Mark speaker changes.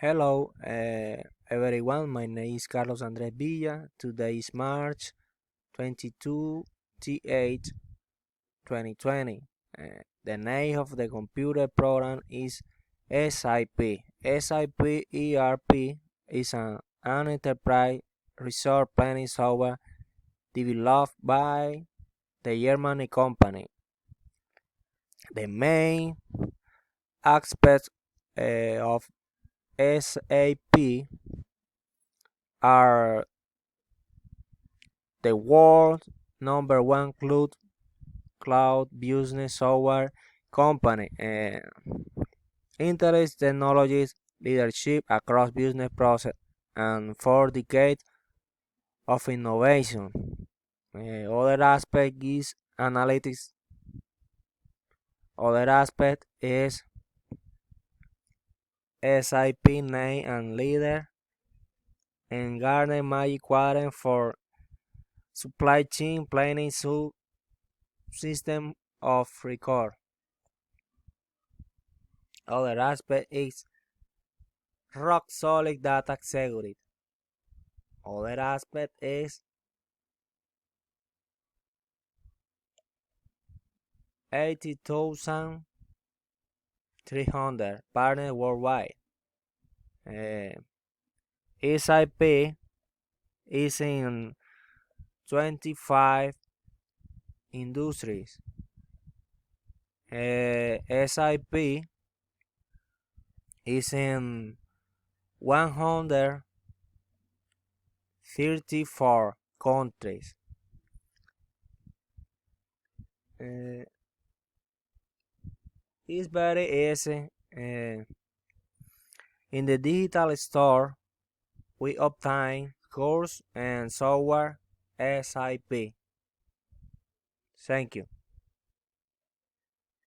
Speaker 1: Hello, everyone. My name is Carlos Andres Villa. Today is March 22 8 2020. The name of the computer program is SIP. SIP ERP is an enterprise resource planning software developed by the German company. The main aspects of SAP are the world number one cloud business software company and interest technologies leadership across business process and 4 decades of innovation. Other aspect is analytics. Other aspect is SIP name and leader and Gartner Magic Quadrant for supply chain planning system of record. Other aspect is rock solid data security. Other aspect is 80,300 partners worldwide. SIP is in 25 industries. SIP is in 134 countries. It's very easy. In the digital store, we obtain course and software SIP. Thank you.